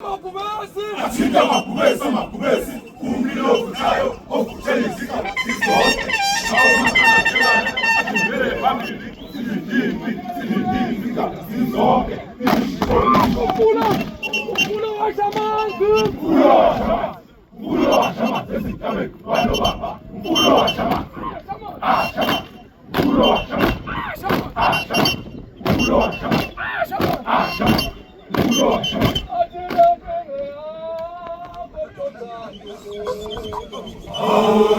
Atinga mapubesi mapubesi umlilo unayo okutshengisika isonke awumakatelana ativele phambili silindimika sizonke Ulo washamanzi esigabeni walobamba ulo washama ashama ulo washama ashama ulo washama ashama ulo washama Oh,